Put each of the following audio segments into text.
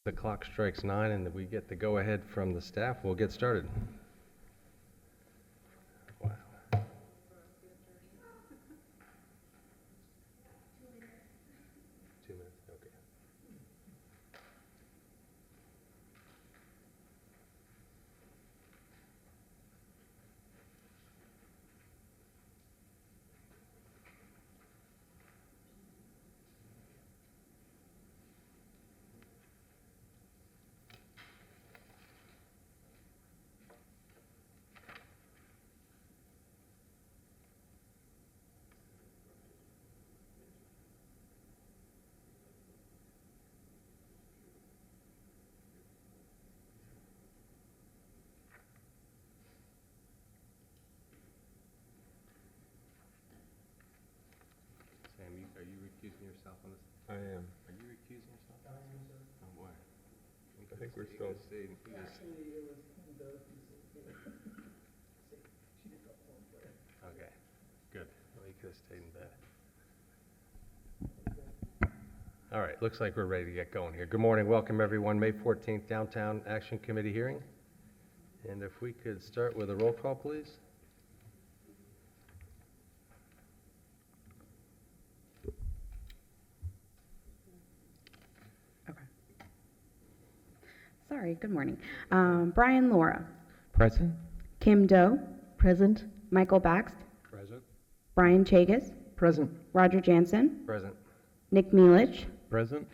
The clock strikes 9 and we get the go-ahead from the staff. We'll get started. Wow. 2 minutes, okay. Sam, are you recusing yourself on this? I am. Are you recusing yourself? I am, sir. Oh, why? I think we're still. Actually, it was Doug who said, she did not want to. Okay, good. Well, you could have stayed in bed. All right, looks like we're ready to get going here. Good morning, welcome everyone. May 14th Downtown Action Committee hearing. And if we could start with a roll call, please. Okay. Sorry, good morning. Brian Laura. Present. Kim Doe. Present. Michael Baxt. Present. Brian Chagas. Present. Roger Jansen. Present. Nick Mielich. Present.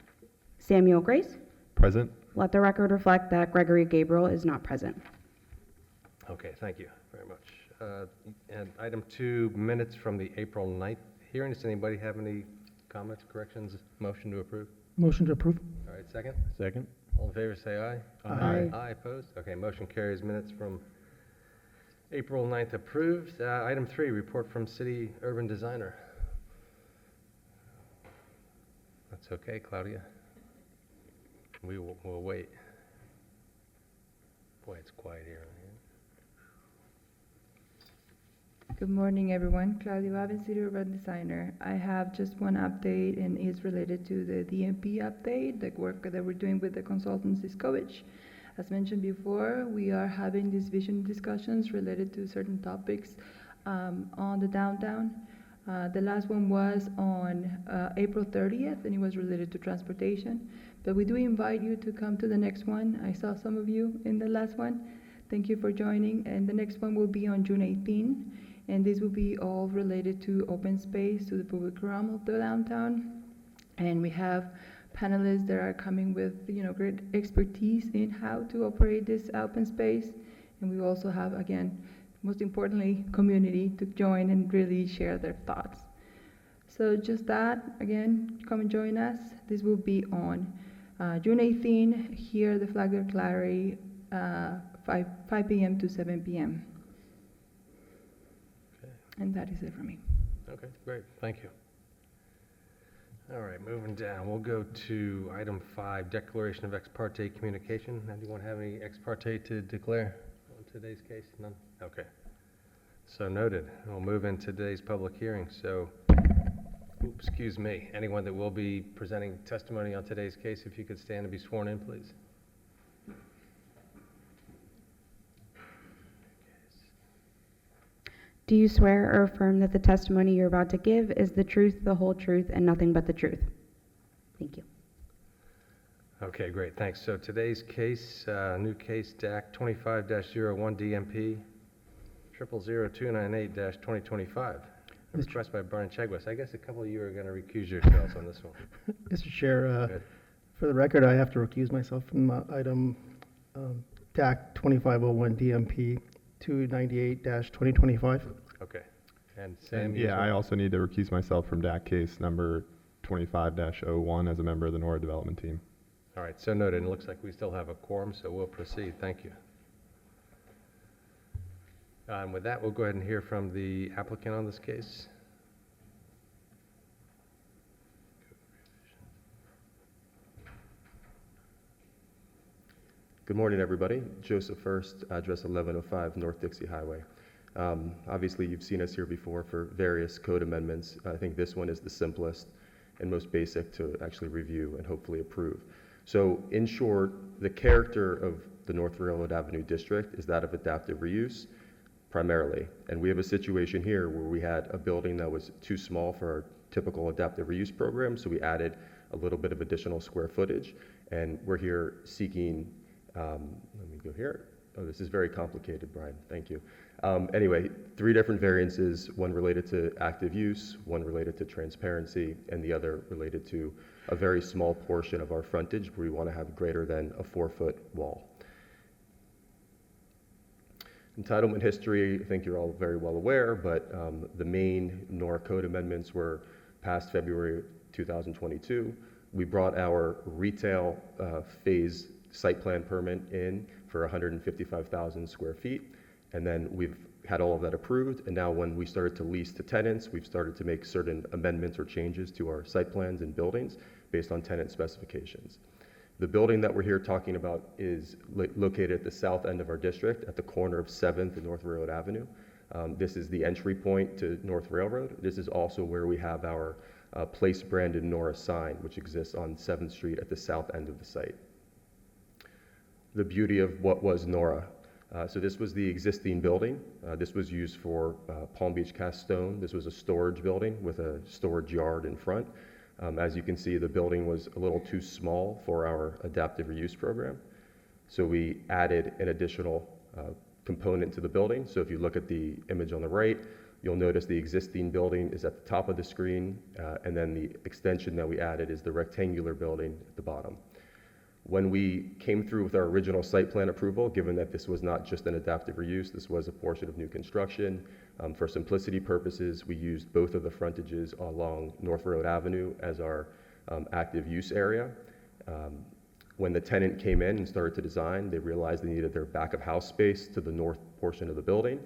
Samuel Grace. Present. Let the record reflect that Gregory Gabriel is not present. Okay, thank you very much. And item 2, minutes from the April 9th hearing. Does anybody have any comments, corrections, motion to approve? Motion to approve. All right, second. Second. All in favor, say aye. Aye. Aye, opposed? Okay, motion carries. Minutes from April 9th approved. Item 3, report from city urban designer. That's okay, Claudia. We'll wait. Boy, it's quiet here. Good morning, everyone. Claudia Babin, City Urban Designer. I have just one update, and it's related to the DMP update, the work that we're doing with the consultants Discovich. As mentioned before, we are having these vision discussions related to certain topics on the downtown. The last one was on April 30th, and it was related to transportation. But we do invite you to come to the next one. I saw some of you in the last one. Thank you for joining. And the next one will be on June 18. And this will be all related to open space, to the public realm of the downtown. And we have panelists that are coming with, great expertise in how to operate this open space. And we also have, again, most importantly, community to join and really share their thoughts. So just that, again, come and join us. This will be on June 18 here at the Flagler Gallery, 5 p.m. to 7 p.m. Okay. And that is it for me. Okay, great, thank you. All right, moving down, we'll go to item 5, declaration of ex parte communication. Anyone have any ex parte to declare on today's case? None? Okay. So noted. We'll move into today's public hearing. So, excuse me, anyone that will be presenting testimony on today's case, if you could stand and be sworn in, please. Do you swear or affirm that the testimony you're about to give is the truth, the whole truth, and nothing but the truth? Thank you. Okay, great, thanks. So today's case, new case DAC 25-01 DMP 000298-2025. Request by Brian Chagas. I guess a couple of you are going to recuse yourselves on this one. Mr. Chair, Good. for the record, I have to recuse myself from item DAC 2501 DMP 298-2025. Okay. And Sam? Yeah, I also need to recuse myself from DAC case number 25-01 as a member of the NORA development team. All right, so noted. And it looks like we still have a quorum, so we'll proceed. Thank you. And with that, we'll go ahead and hear from the applicant on this case. Good morning, everybody. Joseph First, address 1105 North Dixie Highway. Obviously, you've seen us here before for various code amendments. I think this one is the simplest and most basic to actually review and hopefully approve. So in short, the character of the North Railroad Avenue district is that of adaptive reuse primarily. And we have a situation here where we had a building that was too small for our typical adaptive reuse program, so we added a little bit of additional square footage. And we're here seeking, let me go here. Oh, this is very complicated, Brian, thank you. Anyway, 3 different variances, one related to active use, one related to transparency, and the other related to a very small portion of our frontage where we want to have greater than a 4-foot wall. Entitlement history, I think you're all very well aware, but the main NORA code amendments were passed February 2022. We brought our retail phase site plan permit in for 155,000 square feet, and then we've had all of that approved, and now when we started to lease to tenants, we've started to make certain amendments or changes to our site plans and buildings based on tenant specifications. The building that we're here talking about is located at the south end of our district at the corner of 7th and North Railroad Avenue. This is the entry point to North Railroad. This is also where we have our place branded NORA sign, which exists on 7th Street at the south end of the site. The beauty of what was NORA. So this was the existing building. This was used for Palm Beach cast stone. This was a storage building with a storage yard in front. As you can see, the building was a little too small for our adaptive reuse program. So we added an additional component to the building. So if you look at the image on the right, you'll notice the existing building is at the top of the screen, and then the extension that we added is the rectangular building at the bottom. When we came through with our original site plan approval, given that this was not just an adaptive reuse, this was a portion of new construction, for simplicity purposes, we used both of the frontages along North Road Avenue as our active use area. When the tenant came in and started to design, they realized they needed their back of house space to the north portion of the building,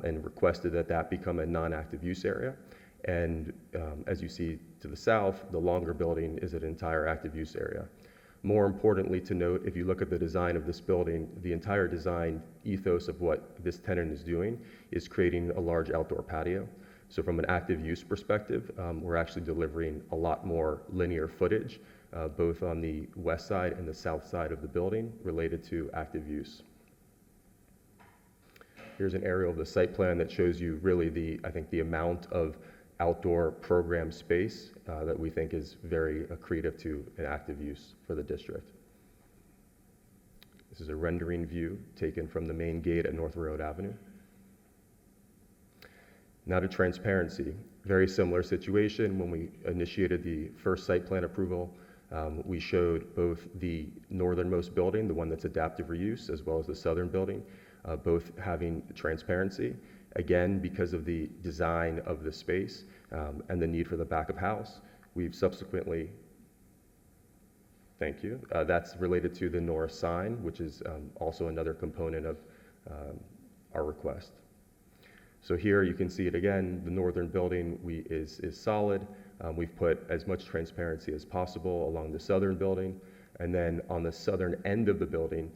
and requested that that become a non-active use area. And as you see to the south, the longer building is an entire active use area. More importantly to note, if you look at the design of this building, the entire design ethos of what this tenant is doing is creating a large outdoor patio. So from an active use perspective, we're actually delivering a lot more linear footage, both on the west side and the south side of the building related to active use. Here's an aerial of the site plan that shows you really I think the amount of outdoor program space that we think is very accretive to an active use for the district. This is a rendering view taken from the main gate at North Road Avenue. Now to transparency. Very similar situation. When we initiated the first site plan approval, we showed both the northernmost building, the one that's adaptive reuse, as well as the southern building, both having transparency. Again, because of the design of the space and the need for the back of house, we've subsequently, thank you, that's related to the NORA sign, which is also another component of our request. So here you can see it again, the northern building is solid. We've put as much transparency as possible along the southern building. And then on the southern end of the building,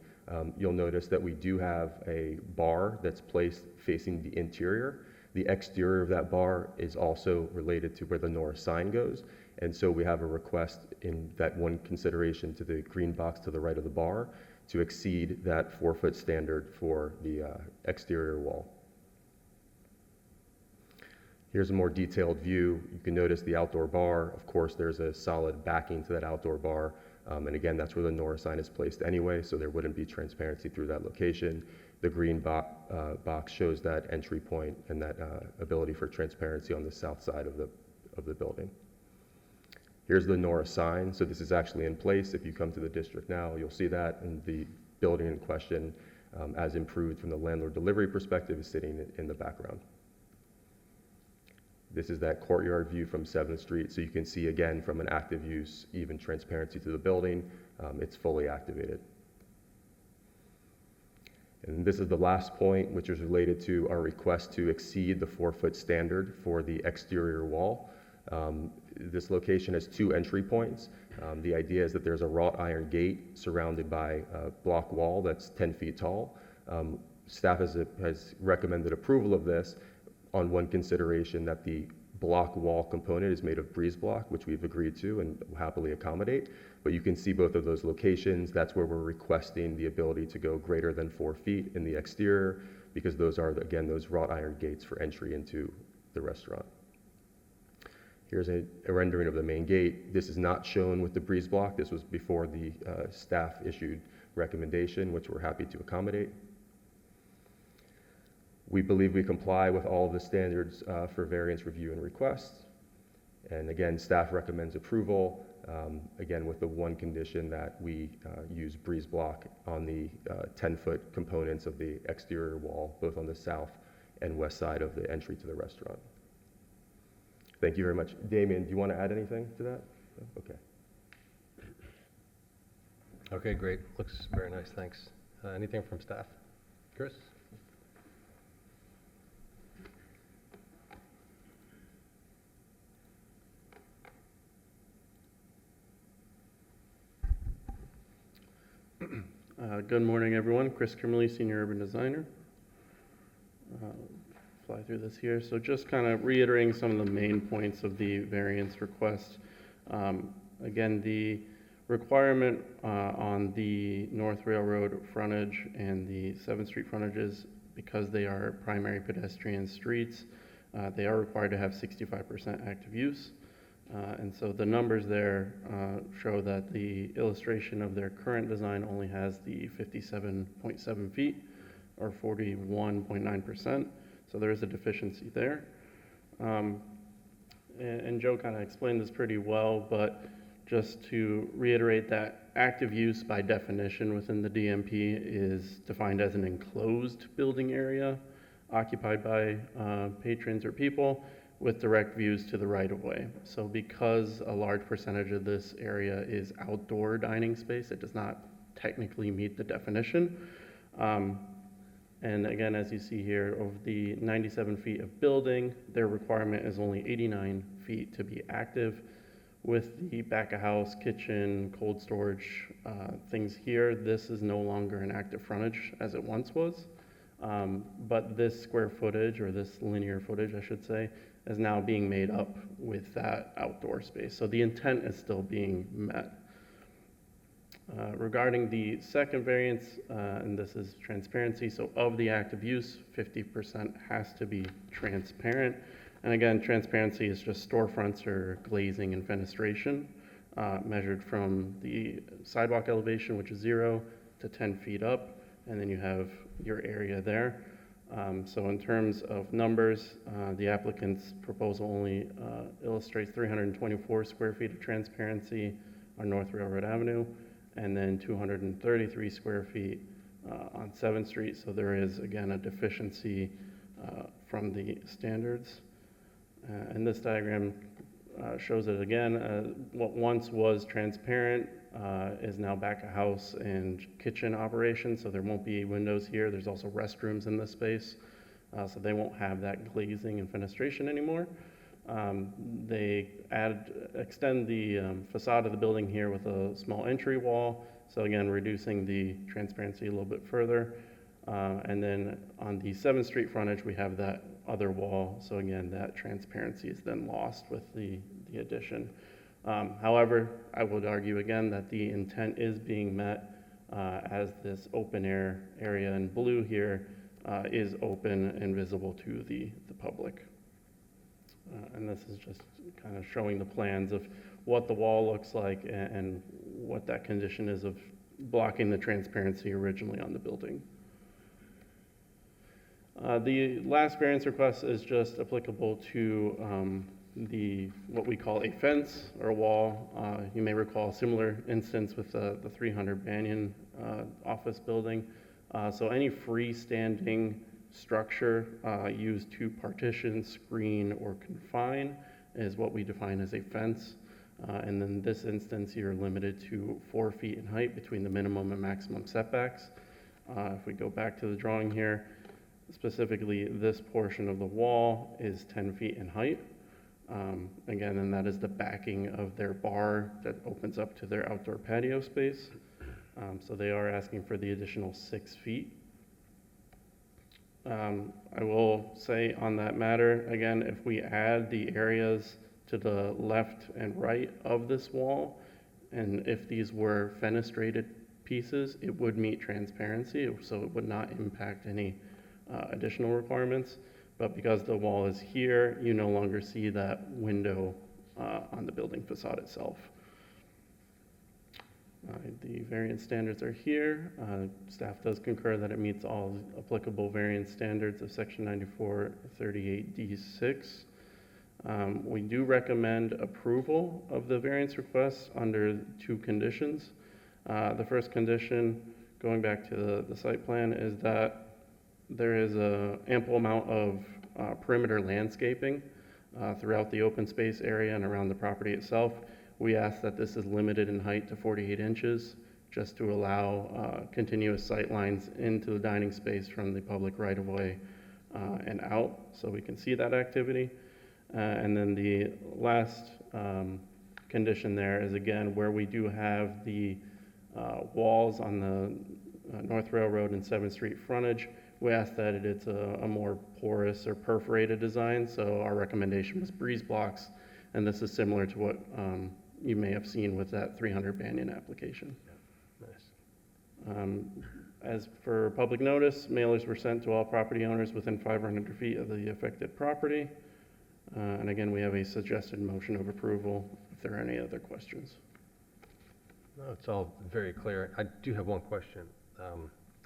you'll notice that we do have a bar that's placed facing the interior. The exterior of that bar is also related to where the NORA sign goes. And so we have a request in that one consideration to the green box to the right of the bar to exceed that 4-foot standard for the exterior wall. Here's a more detailed view. You can notice the outdoor bar. Of course, there's a solid backing to that outdoor bar. And again, that's where the NORA sign is placed anyway, so there wouldn't be transparency through that location. The green box shows that entry point and that ability for transparency on the south side of the building. Here's the NORA sign. So this is actually in place. If you come to the district now, you'll see that, and the building in question, as improved from the landlord delivery perspective, is sitting in the background. This is that courtyard view from 7th Street. So you can see again from an active use, even transparency to the building, it's fully activated. And this is the last point, which is related to our request to exceed the 4-foot standard for the exterior wall. This location has 2 entry points. The idea is that there's a wrought iron gate surrounded by a block wall that's 10 feet tall. Staff has recommended approval of this on one consideration that the block wall component is made of breeze block, which we've agreed to and happily accommodate. But you can see both of those locations. That's where we're requesting the ability to go greater than 4 feet in the exterior, because those are, again, those wrought iron gates for entry into the restaurant. Here's a rendering of the main gate. This is not shown with the breeze block. This was before the staff issued recommendation, which we're happy to accommodate. We believe we comply with all of the standards for variance review and request. And again, staff recommends approval, again, with the one condition that we use breeze block on the 10-foot components of the exterior wall, both on the south and west side of the entry to the restaurant. Thank you very much. Damien, do you want to add anything to that? Okay. Okay, great. Looks very nice, thanks. Anything from staff? Chris? Good morning, everyone. Chris Kimmerly, Senior Urban Designer. Fly through this here. So just kind of reiterating some of the main points of the variance request. Again, the requirement on the North Railroad frontage and the 7th Street frontages, because they are primary pedestrian streets, they are required to have 65% active use. And so the numbers there show that the illustration of their current design only has the 57.7 feet or 41.9%. So there is a deficiency there. And Joe kind of explained this pretty well, but just to reiterate that active use by definition within the DMP is defined as an enclosed building area occupied by patrons or people with direct views to the right of way. So because a large percentage of this area is outdoor dining space, it does not technically meet the definition. And again, as you see here, of the 97 feet of building, their requirement is only 89 feet to be active. With the back of house, kitchen, cold storage, things here, this is no longer an active frontage as it once was. But this square footage, or this linear footage, I should say, is now being made up with that outdoor space. So the intent is still being met. Regarding the second variance, and this is transparency, so of the active use, 50% has to be transparent. And again, transparency is just storefronts or glazing and fenestration, measured from the sidewalk elevation, which is 0 to 10 feet up, and then you have your area there. So in terms of numbers, the applicant's proposal only illustrates 324 square feet of transparency on North Railroad Avenue, and then 233 square feet on 7th Street. So there is, again, a deficiency from the standards. And this diagram shows it again. What once was transparent is now back of house and kitchen operation, so there won't be windows here. There's also restrooms in this space, so they won't have that glazing and fenestration anymore. They extend the facade of the building here with a small entry wall, so again, reducing the transparency a little bit further. And then on the 7th Street frontage, we have that other wall, so again, that transparency is then lost with the addition. However, I would argue again that the intent is being met as this open air area in blue here is open and visible to the public. And this is just kind of showing the plans of what the wall looks like and what that condition is of blocking the transparency originally on the building. The last variance request is just applicable to what we call a fence or a wall. You may recall a similar instance with the 300 Banyan office building. So any freestanding structure used to partition, screen, or confine is what we define as a fence. And in this instance, you're limited to 4 feet in height between the minimum and maximum setbacks. If we go back to the drawing here, specifically this portion of the wall is 10 feet in height. Again, and that is the backing of their bar that opens up to their outdoor patio space. So they are asking for the additional 6 feet. I will say on that matter, again, if we add the areas to the left and right of this wall, And if these were fenestrated pieces, it would meet transparency, so it would not impact any additional requirements. But because the wall is here, you no longer see that window on the building facade itself. The variance standards are here. Staff does concur that it meets all applicable variance standards of section 9438D6. We do recommend approval of the variance requests under 2 conditions. The first condition, going back to the site plan, is that there is an ample amount of perimeter landscaping throughout the open space area and around the property itself. We ask that this is limited in height to 48 inches, just to allow continuous sight lines into the dining space from the public right-of-way and out, so we can see that activity. And then the last condition there is, again, where we do have the walls on the North Railroad and 7th Street frontage, we ask that it's a more porous or perforated design, so our recommendation was breeze blocks, and this is similar to what you may have seen with that 300 Banyan application. Nice. As for public notice, mailers were sent to all property owners within 500 feet of the affected property. And again, we have a suggested motion of approval if there are any other questions. No, it's all very clear. I do have one question.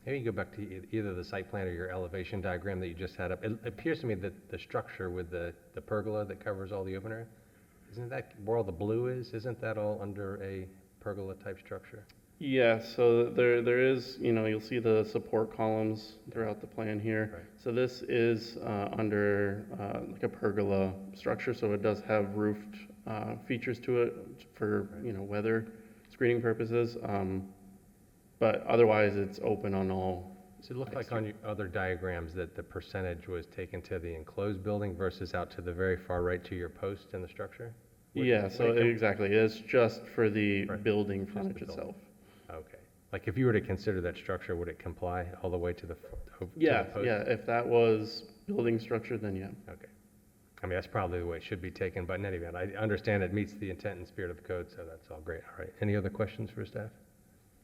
Maybe you go back to either the site plan or your elevation diagram that you just had up. It appears to me that the structure with the pergola that covers all the open area, isn't that where all the blue is? Isn't that all under a pergola type structure? Yeah, so there is, you'll see the support columns throughout the plan here. Right. So this is under like a pergola structure, so it does have roofed features to it for, weather screening purposes. But otherwise, it's open on all. Does it look like on your other diagrams that the percentage was taken to the enclosed building versus out to the very far right to your post in the structure? Yeah, so exactly. It's just for the Right. building the frontage building. itself. Okay. Like if you were to consider that structure, would it comply all the way to the post? Yeah, if that was building structure, then yeah. Okay. I mean, that's probably the way it should be taken, but in any event, I understand it meets the intent and spirit of the code, so that's all great. All right. Any other questions for staff?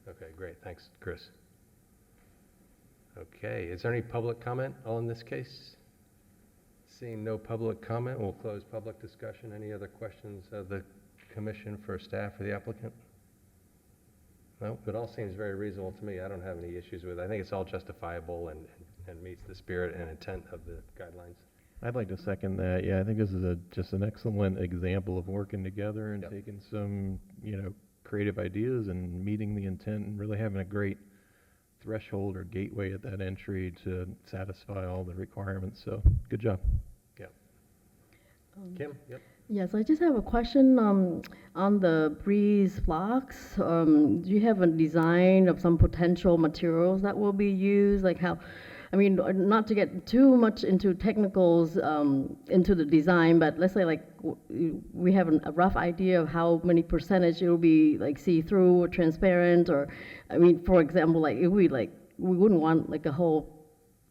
Okay, great. Thanks, Chris. Okay, is there any public comment on this case? Seeing no public comment, we'll close public discussion. Any other questions of the commission for staff or the applicant? No, it all seems very reasonable to me. I don't have any issues with it. I think it's all justifiable and meets the spirit and intent of the guidelines. I'd like to second that. Yeah, I think this is just an excellent example of working together and Yep. taking some, creative ideas and meeting the intent and really having a great threshold or gateway at that entry to satisfy all the requirements. So, good job. Kim? Yep. Yes, I just have a question on the breeze blocks. Do you have a design of some potential materials that will be used? Like how, not to get too much into technicals into the design, but let's say like we have a rough idea of how many percentage it will be like see-through or transparent, or for example, like if we wouldn't want like a whole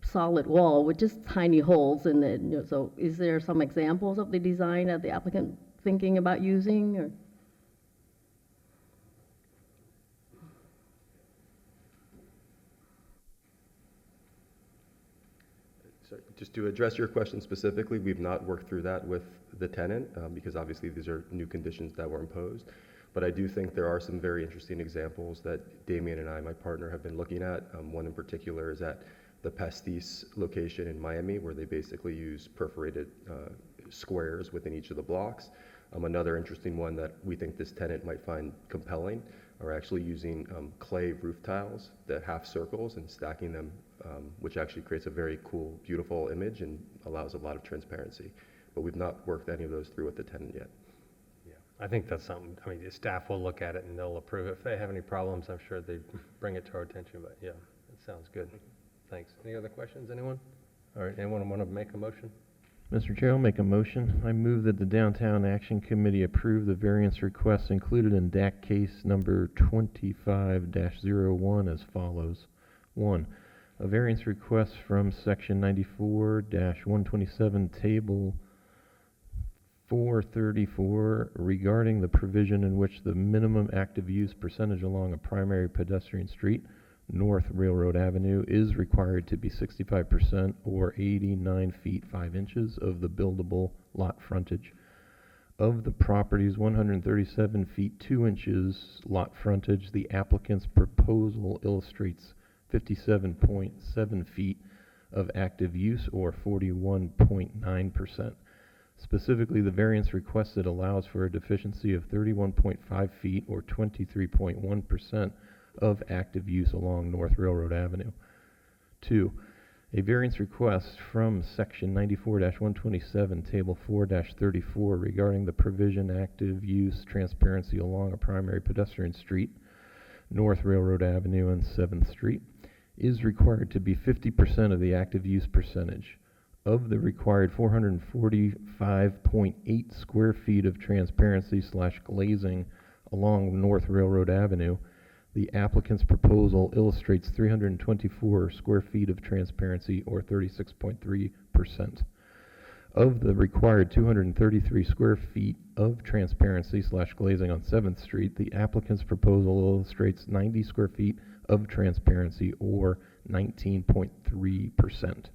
solid wall with just tiny holes in it. So is there some examples of the design that the applicant thinking about using, or? So just to address your question specifically, we've not worked through that with the tenant because obviously these are new conditions that were imposed. But I do think there are some very interesting examples that Damien and I, my partner, have been looking at. One in particular is at the Pastis location in Miami, where they basically use perforated squares within each of the blocks. Another interesting one that we think this tenant might find compelling are actually using clay roof tiles, the half circles, and stacking them, which actually creates a very cool, beautiful image and allows a lot of transparency. But we've not worked any of those through with the tenant yet. Yeah, I think that's something, the staff will look at it and they'll approve it. If they have any problems, I'm sure they bring it to our attention, but yeah, that sounds good. Thanks. Any other questions, anyone? All right, anyone want to make a motion? Mr. Chair, I'll make a motion. I move that the Downtown Action Committee approve the variance requests included in DAC case number 25-01 as follows. 1. A variance request from section 94-127 table 434, regarding the provision in which the minimum active use percentage along a primary pedestrian street, North Railroad Avenue, is required to be 65% or 89 feet 5 inches of the buildable lot frontage. Of the property's 137 feet 2 inches lot frontage, the applicant's proposal illustrates 57.7 feet of active use or 41.9%. Specifically, the variance requested allows for a deficiency of 31.5 feet or 23.1% of active use along North Railroad Avenue. 2. A variance request from Section 94-127, Table 4-34 regarding the provision active use transparency along a primary pedestrian street, North Railroad Avenue and 7th Street, is required to be 50% of the active use percentage. Of the required 445.8 square feet of transparency / glazing along North Railroad Avenue, the applicant's proposal illustrates 324 square feet of transparency or 36.3%. Of the required 233 square feet of transparency / glazing on 7th Street, the applicant's proposal illustrates 90 square feet of transparency or 19.3%.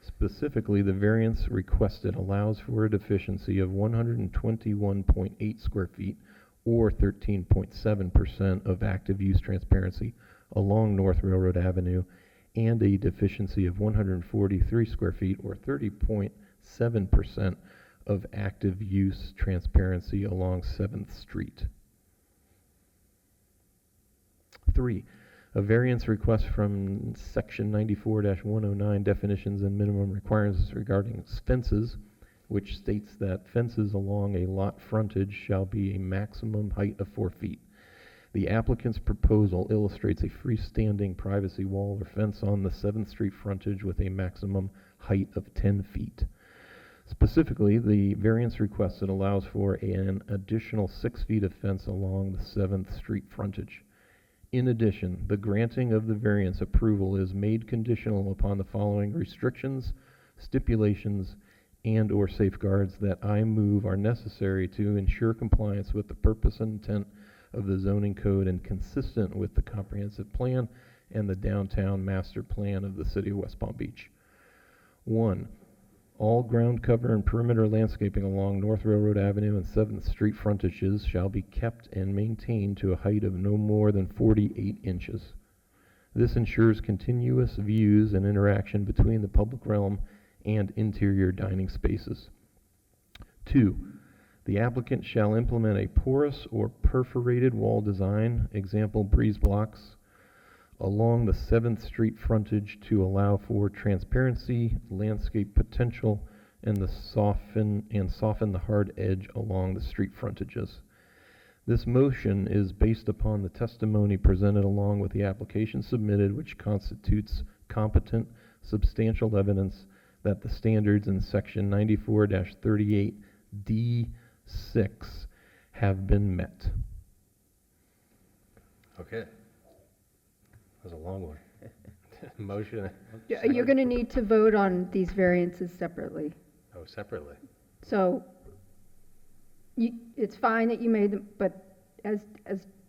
Specifically, the variance requested allows for a deficiency of 121.8 square feet or 13.7% of active use transparency along North Railroad Avenue and a deficiency of 143 square feet or 30.7% of active use transparency along 7th Street. 3. A variance request from Section 94-109, Definitions and Minimum Requirements regarding fences, which states that fences along a lot frontage shall be a maximum height of 4 feet. The applicant's proposal illustrates a freestanding privacy wall or fence on the 7th Street frontage with a maximum height of 10 feet. Specifically, the variance requested allows for an additional 6 feet of fence along the 7th Street frontage. In addition, the granting of the variance approval is made conditional upon the following restrictions, stipulations, and/or safeguards that I move are necessary to ensure compliance with the purpose and intent of the zoning code and consistent with the comprehensive plan and the downtown master plan of the city of West Palm Beach. 1. All ground cover and perimeter landscaping along North Railroad Avenue and 7th Street frontages shall be kept and maintained to a height of no more than 48 inches. This ensures continuous views and interaction between the public realm and interior dining spaces. 2. The applicant shall implement a porous or perforated wall design, example breeze blocks, along the 7th Street frontage to allow for transparency, landscape potential, and soften the hard edge along the street frontages. This motion is based upon the testimony presented along with the application submitted, which constitutes competent, substantial evidence that the standards in Section 94-38D6 have been met. Okay. That was a long one. Motion. You're going to need to vote on these variances separately. Oh, separately. So it's fine that you made them, but as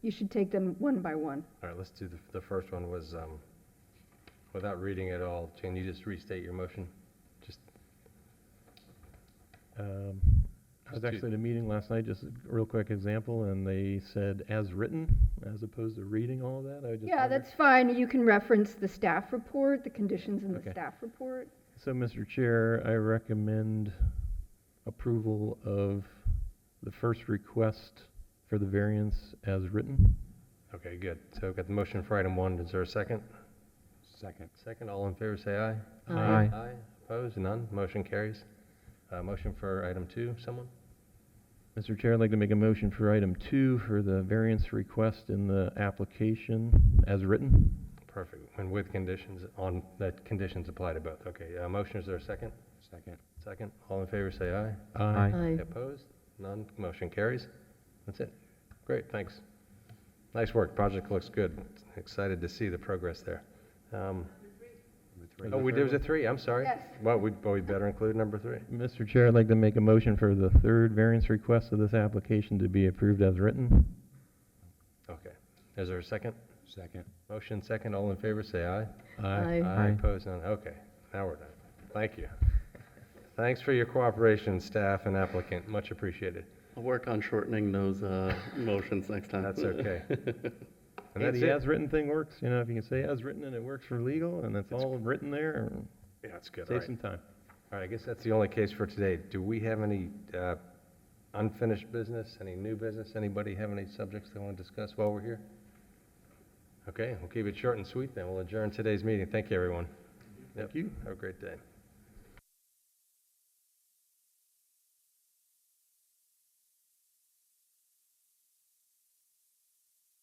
you should take them one by one. All right, let's do the first one was, without reading it all, can you just restate your motion? Just I was actually at a meeting last night, just a real quick example, and they said as written, as opposed to reading all of that. I just Yeah, wondered. that's fine. You can reference the staff report, the conditions in the Okay. staff report. So, Mr. Chair, I recommend approval of the first request for the variance as written. Okay, good. So we've got the motion for item 1. Is there a second? Second. Second, all in favor say aye. Aye. Aye. Opposed? None. Motion carries. Motion for item 2, someone? Mr. Chair, I'd like to make a motion for item 2 for the variance request in the application as written. Perfect. And with conditions on, that conditions apply to both. Okay, motion, is there a second? Second. Second, all in favor say aye. Aye. Aye. Opposed? None. Motion carries. That's it. Great, thanks. Nice work. Project looks good. Excited to see the progress there. Oh, there was a 3, I'm sorry. Yes. Well, we better include number 3. Mr. Chair, I'd like to make a motion for the third variance request of this application to be approved as written. Okay. Is there a second? Second. Motion second, all in favor, say aye. Aye. Aye, opposed, none. Okay, now we're done. Thank you. Thanks for your cooperation, staff and applicant, much appreciated. I'll work on shortening those motions next time. That's okay. And Hey, that's the it. as-written thing works, you know, if you can say as written and it works for legal, and it's all written there, Yeah, that's good, all save right. some time. All right, I guess that's the only case for today. Do we have any unfinished business, any new business? Anybody have any subjects they want to discuss while we're here? Okay, we'll keep it short and sweet then. We'll adjourn today's meeting. Thank you, everyone. Thank you. Have a great day.